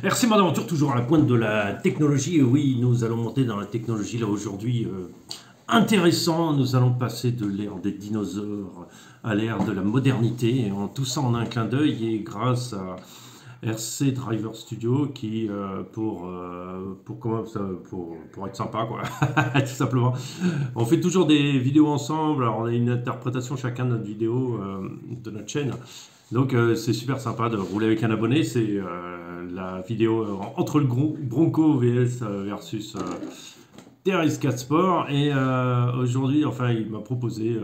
RC Mode Aventure, toujours à la pointe de la technologie. Et oui, nous allons monter dans la technologie là aujourd'hui. Intéressant, nous allons passer de l'ère des dinosaures à l'ère de la modernité. Et en tout ça en un clin d'œil et grâce à RC Driver Studio qui, pour être sympa, quoi, tout simplement. On fait toujours des vidéos ensemble. Alors, on a une interprétation chacun de notre vidéo, de notre chaîne. Donc c'est super sympa de rouler avec un abonné, c'est la vidéo entre le Bronco VS versus TRS4 Sport et aujourd'hui enfin il m'a proposé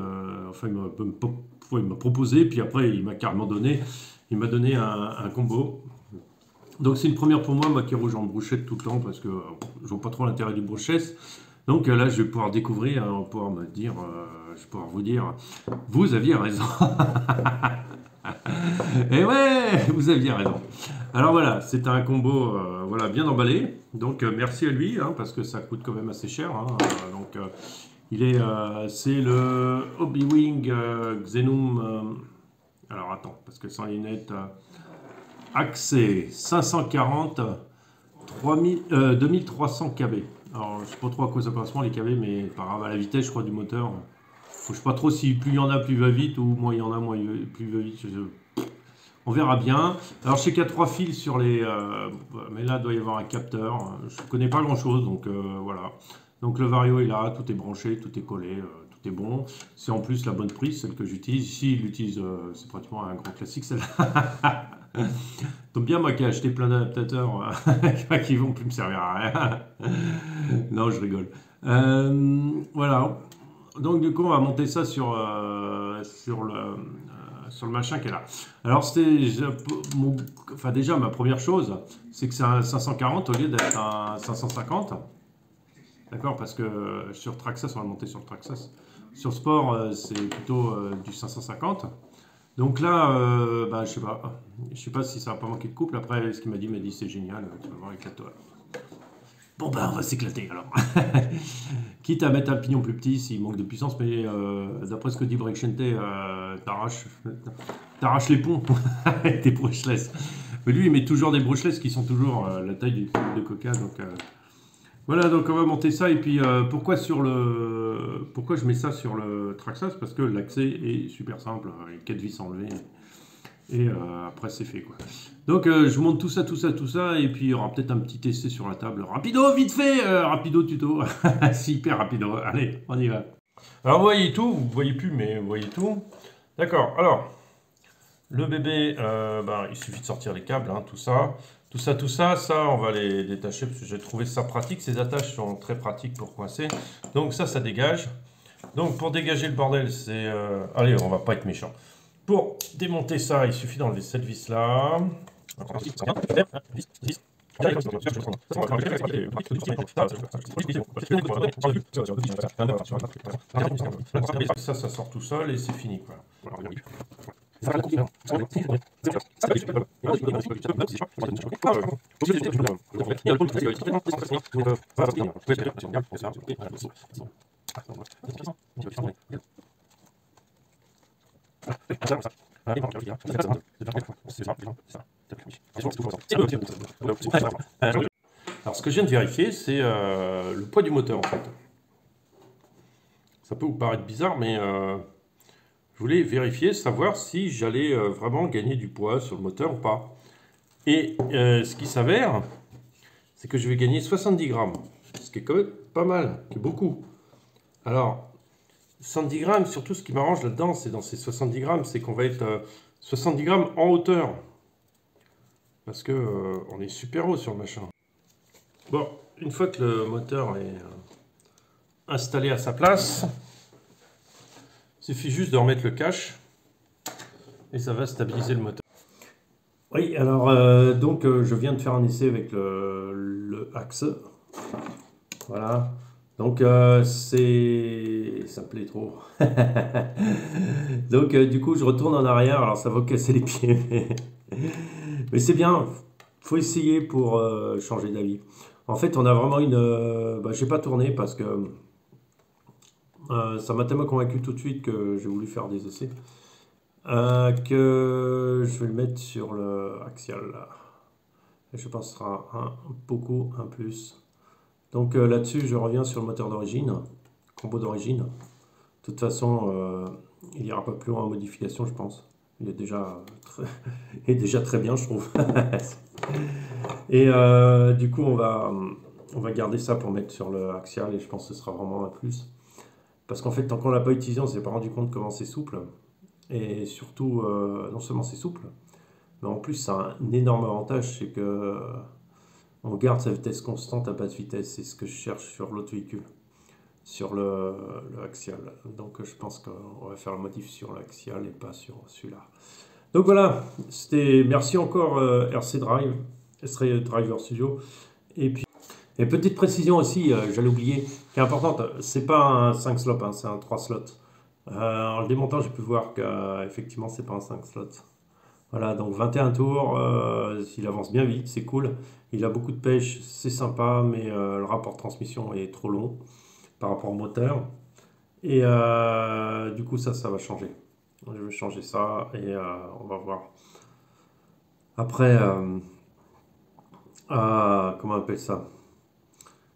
il m'a proposé puis après il m'a carrément donné un combo. Donc c'est une première pour moi qui rouge en brochette tout le temps parce que je vois pas trop l'intérêt du brochette. Donc là je vais pouvoir découvrir, on va pouvoir me dire, je vais pouvoir vous dire, vous aviez raison. Et ouais, vous aviez raison. Alors voilà, c'est un combo voilà, bien emballé. Donc merci à lui, hein, parce que ça coûte quand même assez cher. Hein. C'est le Hobby-Wing Xenum. Alors attends, parce que sans lunettes, accès 540, 2300 kb. Alors je sais pas trop à quoi ça correspond les kb, mais par rapport à la vitesse, je crois, du moteur. Je sais pas trop si plus il y en a, plus il va vite, ou moins il y en a, plus il va vite. On verra bien. Alors, je sais qu'il y a 3 fils sur les... mais là, il doit y avoir un capteur. Je ne connais pas grand-chose, donc voilà. Donc, le Vario est là, tout est branché, tout est collé, tout est bon. C'est en plus la bonne prise, celle que j'utilise. Ici, il l'utilise, c'est pratiquement un grand classique, celle-là. Donc bien, moi qui ai acheté plein d'adaptateurs qui vont plus me servir à rien. Non, je rigole. Voilà. Donc du coup, on va monter ça sur le machin qui est là. Alors enfin déjà ma première chose, c'est que c'est un 540 au lieu d'être un 550. D'accord, parce que sur Traxxas, on va monter sur le Traxxas. Sur Sport, c'est plutôt du 550. Donc là, je sais pas si ça va pas manquer de couple. Après, ce qu'il m'a dit c'est génial, tu vas voir avec la toi. Bon ben on va s'éclater alors. Quitte à mettre un pignon plus petit s'il manque de puissance, mais d'après ce que dit Breakshente, t'arraches les ponts avec tes brushless. Mais lui il met toujours des brushless qui sont toujours la taille du cube de coca. Donc voilà, donc on va monter ça. Et puis pourquoi je mets ça sur le Traxxas? Parce que l'accès est super simple, 4 vis enlevées. Et après c'est fait quoi. Donc je vous montre tout ça, et puis il y aura peut-être un petit essai sur la table. Rapido, vite fait, rapido tuto. C'est hyper rapido. Allez, on y va. Alors vous voyez tout, vous voyez plus, mais vous voyez tout. D'accord, alors, le bébé, il suffit de sortir les câbles, hein, tout ça. Ça, on va les détacher parce que j'ai trouvé ça pratique. Ces attaches sont très pratiques pour coincer. Donc ça dégage. Donc pour dégager le bordel, c'est... allez, on va pas être méchant. Pour démonter ça, il suffit d'enlever cette vis-là. Ça sort tout seul et c'est fini, quoi. Alors, ce que je viens de vérifier, c'est le poids du moteur, en fait. Ça peut vous paraître bizarre, mais je voulais vérifier, savoir si j'allais vraiment gagner du poids sur le moteur ou pas. Et ce qui s'avère, c'est que je vais gagner 70 grammes, ce qui est quand même pas mal, qui est beaucoup. Alors, 70 grammes, surtout ce qui m'arrange là-dedans, c'est dans ces 70 grammes, c'est qu'on va être 70 grammes en hauteur. Parce que on est super haut sur le machin. Bon, une fois que le moteur est installé à sa place, il suffit juste de remettre le cache et ça va stabiliser le moteur. Oui, alors je viens de faire un essai avec le axe. Voilà. Donc ça me plaît trop. Donc du coup je retourne en arrière, alors ça va casser les pieds. Mais c'est bien, faut essayer pour changer d'avis. En fait on a vraiment j'ai pas tourné parce que ça m'a tellement convaincu tout de suite que j'ai voulu faire des essais. Que je vais le mettre sur le axial là. Et je pense que ce sera beaucoup un plus. Donc là-dessus, je reviens sur le moteur d'origine, combo d'origine. De toute façon, il n'ira pas plus loin en modification, je pense. Il est déjà il est déjà très bien, je trouve. Et du coup, on va garder ça pour mettre sur le axial et je pense que ce sera vraiment un plus. Parce qu'en fait, tant qu'on ne l'a pas utilisé, on ne s'est pas rendu compte comment c'est souple. Et surtout, non seulement c'est souple, mais en plus, ça a un énorme avantage, c'est que on garde sa vitesse constante à basse vitesse. C'est ce que je cherche sur l'autre véhicule, sur le axial. Donc je pense qu'on va faire le modif sur l'axial et pas sur celui-là. Donc voilà, merci encore RC Drive, RC Driver Studio. Et puis, et petite précision aussi, j'allais oublier, qui est importante, c'est pas un 5 slots, hein, c'est un 3 slots. En le démontant, j'ai pu voir qu'effectivement, c'est pas un 5 slots. Voilà, donc 21 tours, il avance bien vite, c'est cool. Il a beaucoup de pêche, c'est sympa, mais le rapport de transmission est trop long par rapport au moteur. Et du coup, ça va changer. Je vais changer ça et on va voir. Après, comment on appelle ça?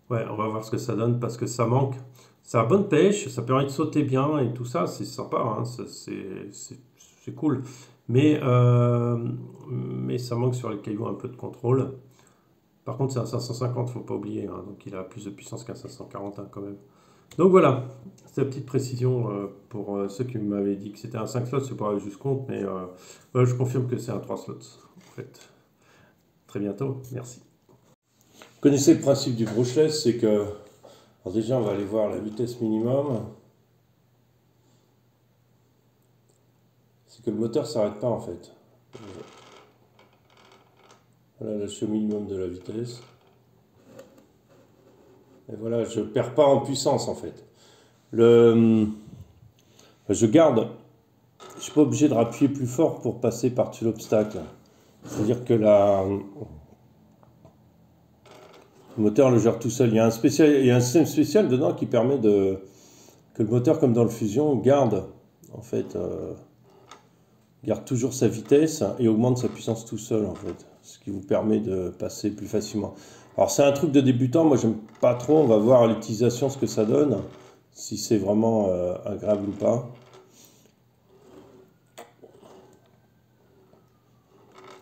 Ouais, on va voir ce que ça donne parce que ça manque. Ça a bonne pêche, ça permet de sauter bien et tout ça, c'est sympa, hein, c'est cool. Mais ça manque sur les cailloux un peu de contrôle. Par contre, c'est un 550, faut pas oublier, hein, donc il a plus de puissance qu'un 540 hein, quand même. Donc voilà, c'est la petite précision pour ceux qui m'avaient dit que c'était un 5 slots, c'est pas juste compte, mais voilà, je confirme que c'est un 3 slots en fait. Très bientôt, merci. Vous connaissez le principe du brushless, c'est que, alors déjà on va aller voir la vitesse minimum, c'est que le moteur ne s'arrête pas en fait. Voilà, là je suis au minimum de la vitesse. Et voilà, je ne perds pas en puissance en fait. Je garde, je ne suis pas obligé de rappuyer plus fort pour passer par-dessus l'obstacle. C'est-à-dire que le moteur le gère tout seul. Il y a un système spécial dedans qui permet que le moteur, comme dans le Fusion, garde toujours sa vitesse et augmente sa puissance tout seul en fait. Ce qui vous permet de passer plus facilement. Alors c'est un truc de débutant, moi j'aime pas trop, on va voir à l'utilisation ce que ça donne, si c'est vraiment agréable ou pas.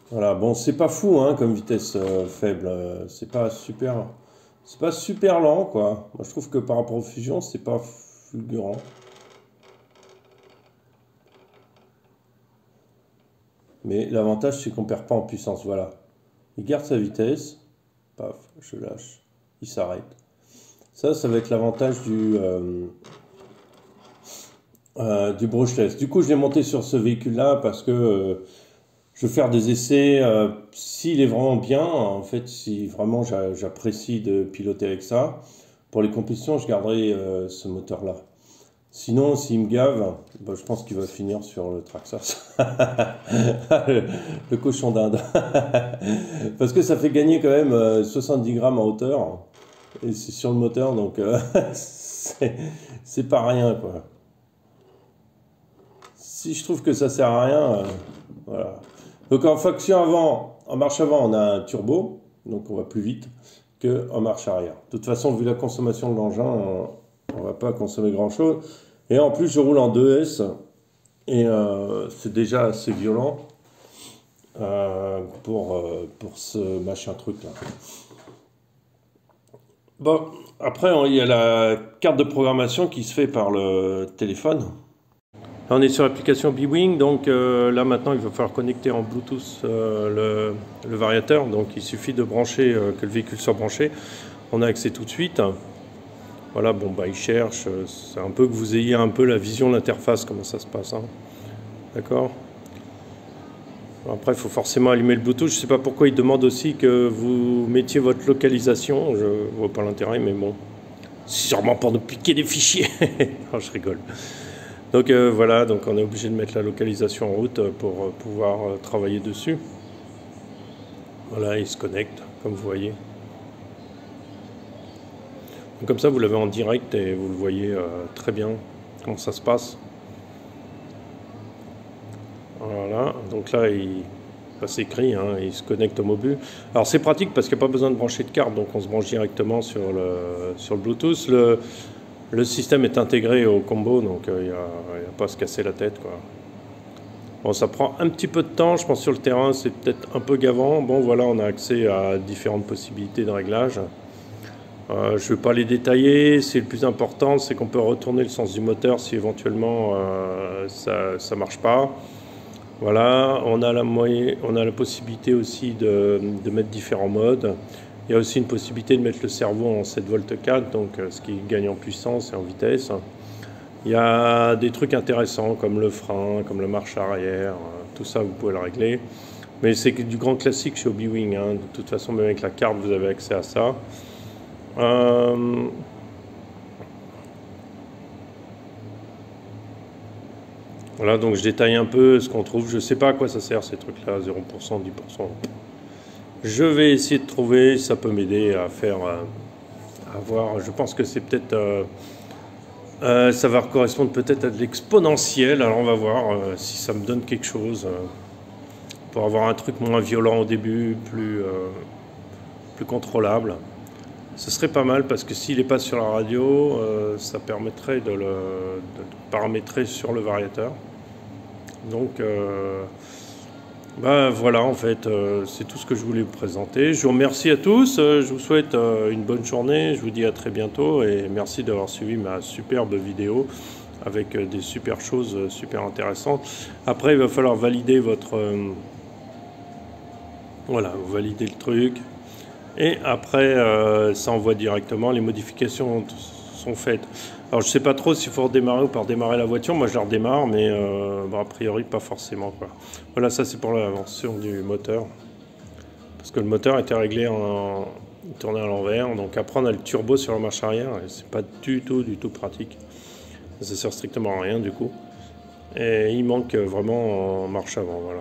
Voilà, bon c'est pas fou hein, comme vitesse faible, c'est pas super lent quoi. Moi je trouve que par rapport aux Fusion c'est pas fulgurant. Mais l'avantage c'est qu'on perd pas en puissance, voilà. Il garde sa vitesse. Paf, je lâche, il s'arrête. Ça va être l'avantage du brushless. Du coup, je l'ai monté sur ce véhicule-là parce que je veux faire des essais. S'il est vraiment bien, en fait, si vraiment j'apprécie de piloter avec ça, pour les compétitions, je garderai ce moteur-là. Sinon, s'il me gave, bah, je pense qu'il va finir sur le Traxxas. le cochon d'Inde. Parce que ça fait gagner quand même 70 grammes en hauteur. Et c'est sur le moteur, donc c'est pas rien, quoi. Si je trouve que ça sert à rien, voilà. Donc en marche avant, on a un turbo, donc on va plus vite qu'en marche arrière. De toute façon, vu la consommation de l'engin, on va pas consommer grand-chose. Et en plus, je roule en 2S, et c'est déjà assez violent pour ce machin truc là. Bon, après, il y a la carte de programmation qui se fait par le téléphone. Là, on est sur l'application B-Wing, donc là maintenant il va falloir connecter en Bluetooth le variateur, donc il suffit de brancher, que le véhicule soit branché. On a accès tout de suite. Voilà, bon bah il cherche, c'est un peu que vous ayez un peu la vision de l'interface, comment ça se passe, hein. D'accord. Après il faut forcément allumer le Bluetooth, je ne sais pas pourquoi il demande aussi que vous mettiez votre localisation, je vois pas l'intérêt, mais bon, c'est sûrement pour nous piquer des fichiers. Non, je rigole. Donc voilà, donc on est obligé de mettre la localisation en route pour pouvoir travailler dessus. Voilà, il se connecte, comme vous voyez. Donc, comme ça, vous l'avez en direct et vous le voyez très bien comment ça se passe. Voilà, donc là, Enfin, c'est écrit, hein, il se connecte au Mobu. Alors c'est pratique parce qu'il n'y a pas besoin de brancher de carte, donc on se branche directement sur le Bluetooth. Le système est intégré au combo, donc il n'y a pas à se casser la tête, quoi. Bon, ça prend un petit peu de temps, je pense sur le terrain c'est peut-être un peu gavant. Bon voilà, on a accès à différentes possibilités de réglage. Je ne vais pas les détailler, c'est le plus important, c'est qu'on peut retourner le sens du moteur si éventuellement ça ne marche pas. Voilà, on a la possibilité aussi de mettre différents modes. Il y a aussi une possibilité de mettre le cerveau en 7 volts 4, donc ce qui gagne en puissance et en vitesse. Il y a des trucs intéressants comme le frein, comme la marche arrière, tout ça vous pouvez le régler. Mais c'est du grand classique chez Hobbywing, hein. De toute façon, même avec la carte, vous avez accès à ça. Voilà, donc je détaille un peu ce qu'on trouve. Je ne sais pas à quoi ça sert ces trucs-là, 0%, 10%. Je vais essayer de trouver, ça peut m'aider à faire, à voir. Je pense que c'est peut-être... ça va correspondre peut-être à de l'exponentiel, alors on va voir si ça me donne quelque chose pour avoir un truc moins violent au début, plus contrôlable. Ce serait pas mal parce que s'il n'est pas sur la radio, ça permettrait de le paramétrer sur le variateur. Donc voilà, en fait, c'est tout ce que je voulais vous présenter. Je vous remercie à tous, je vous souhaite une bonne journée, je vous dis à très bientôt et merci d'avoir suivi ma superbe vidéo avec des super choses super intéressantes. Après, il va falloir valider votre... voilà, vous validez le truc. Et après, ça envoie directement, les modifications sont faites. Alors je sais pas trop s'il faut redémarrer ou pas redémarrer la voiture, moi je la redémarre, mais bon, a priori pas forcément, quoi. Voilà, ça c'est pour l'invention du moteur. Parce que le moteur était réglé il tournait à l'envers, donc après on a le turbo sur la marche arrière, et c'est pas du tout pratique. Ça sert strictement à rien du coup. Et il manque vraiment en marche avant, voilà.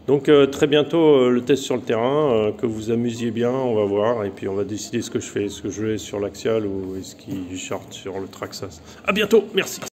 Donc très bientôt le test sur le terrain, que vous amusiez bien, on va voir, et puis on va décider ce que je fais, est-ce que je vais sur l'axial ou est-ce qu'il charte sur le Traxxas. A bientôt, merci.